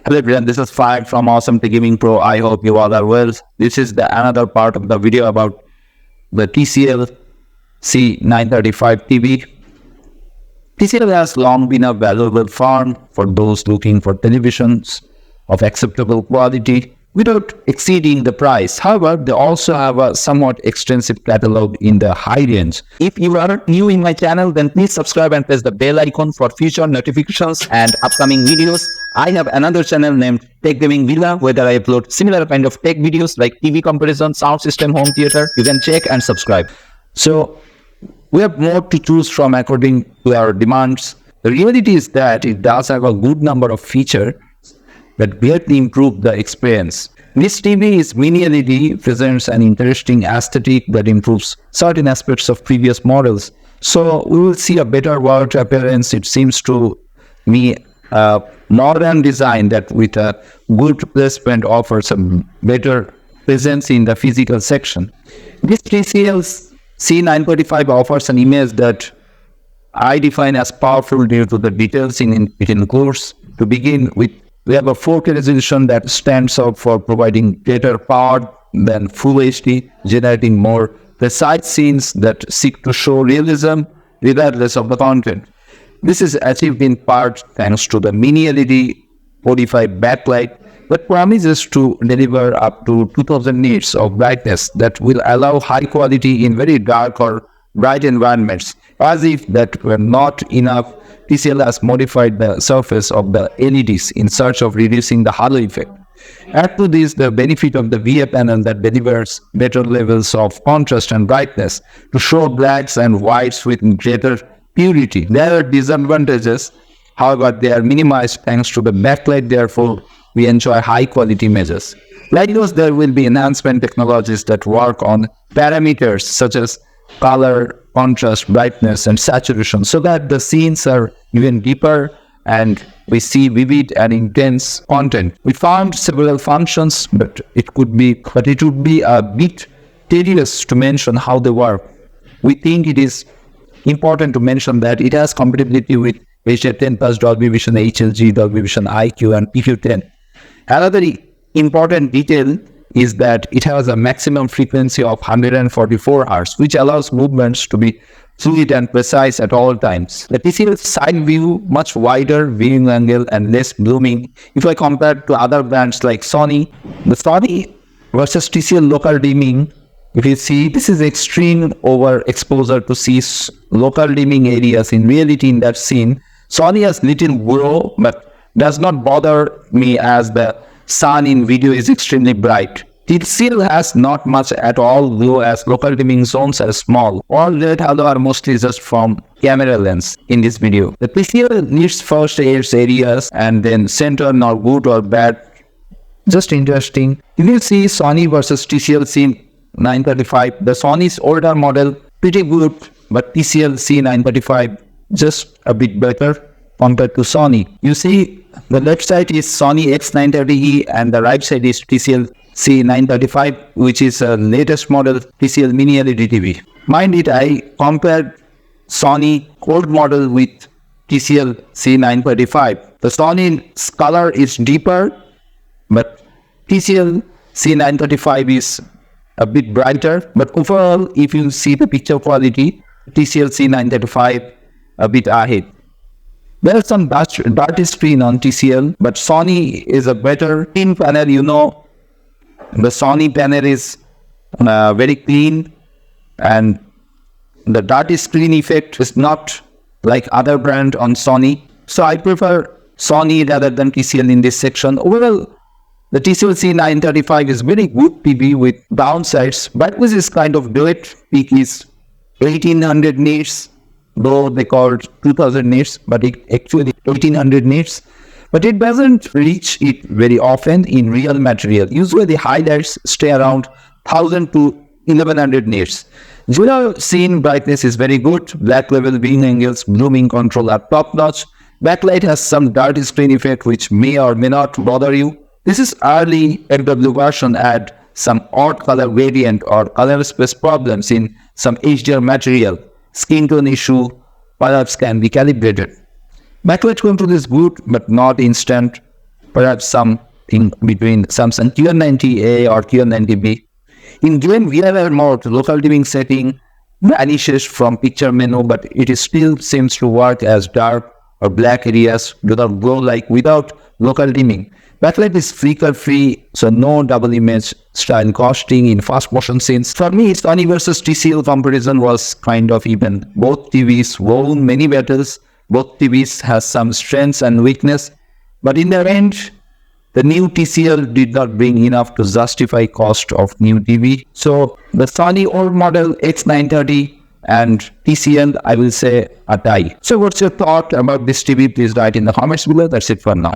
Hello everyone, this is Fire from Awesome Tech Gaming Pro. I hope you all are well. This is another part of the video about the TCL C935 TV. TCL has long been a valuable firm for those looking for televisions of acceptable quality without exceeding the price. However, they also have a somewhat extensive catalog in the high range. If you are new in my channel, then please subscribe and press the bell icon for future notifications and upcoming videos. I have another channel named Tech Gaming Villa, where I upload similar kind of tech videos like TV comparison, sound system, home theater. You can check and subscribe. So we have more to choose from according to our demands. The reality is that it does have a good number of features that greatly improve the experience. This TV is mini LED, presents an interesting aesthetic that improves certain aspects of previous models. So we will see a better word appearance. It seems to me a modern design that with a good placement offers a better presence in the physical section. This TCL C935 offers an image that I define as powerful due to the details it includes. To begin with, we have a 4K resolution that stands out for providing greater power than Full HD, generating more precise scenes that seek to show realism regardless of the content. This is achieved in part thanks to the mini LED 45 backlight that promises to deliver up to 2000 nits of brightness that will allow high quality in very dark or bright environments. As if that were not enough, TCL has modified the surface of the LEDs in search of reducing the halo effect. Add to this the benefit of the VA panel that delivers better levels of contrast and brightness to show blacks and whites with greater purity. There are disadvantages, however they are minimized thanks to the backlight, therefore we enjoy high quality images. Like those, there will be enhancement technologies that work on parameters such as color, contrast, brightness, and saturation, so that the scenes are even deeper and we see vivid and intense content. We found several functions, but it would be a bit tedious to mention how they work. We think it is important to mention that it has compatibility with HDR10 plus Dolby Vision HLG, Dolby Vision IQ, and PQ10. Another important detail is that it has a maximum frequency of 144 Hz, which allows movements to be fluid and precise at all times. The TCL side view, much wider viewing angle and less blooming. If I compare to other brands like Sony, the Sony versus TCL local dimming, if you see, this is extreme overexposure to see local dimming areas in reality in that scene. Sony has little glow, but does not bother me as the sun in video is extremely bright. TCL has not much at all glow as local dimming zones are small. All red halo are mostly just from camera lens in this video. The TCL needs first airs areas and then center, not good or bad. Just interesting. You will see Sony versus TCL C935. The Sony's older model pretty good, but TCL C935 just a bit better compared to Sony. You see, the left side is Sony X930E and the right side is TCL C935, which is a latest model TCL Mini LED TV. Mind it, I compared Sony old model with TCL C935. The Sony's color is deeper, but TCL C935 is a bit brighter. But overall, if you see the picture quality, TCL C935 a bit ahead. There is some dirty screen on TCL, but Sony is a better clean panel. You know, the Sony panel is very clean and the dirty screen effect is not like other brand on Sony. So I prefer Sony rather than TCL in this section. Overall, the TCL C935 is very good TV with downsides. Brightness is kind of duet. Peak is 1800 nits. Though they called 2000 nits, but it actually 1800 nits. But it doesn't reach it very often in real material. Usually the highlights stay around 1000 to 1100 nits. Zero scene brightness is very good. Black level viewing angles, blooming control are top notch. Backlight has some dirty screen effect which may or may not bother you. This is early FW version had some odd color gradient or color space problems in some HDR material. Skin tone issue perhaps can be calibrated. Backlight control is good but not instant. perhaps something between Samsung QN90A or QN90B. In game, VRR mode, local dimming setting vanishes from picture menu, but it still seems to work as dark or black areas do not glow like without local dimming. Backlight is flicker free, so no double image style ghosting in fast motion scenes. For me, Sony versus TCL comparison was kind of even. Both TVs won many battles, both TVs has some strengths and weakness, but in the end, the new TCL did not bring enough to justify cost of new TV. So the Sony old model X930 and TCL, I will say, a tie. So what's your thought about this TV? Please write in the comments below. That's it for now.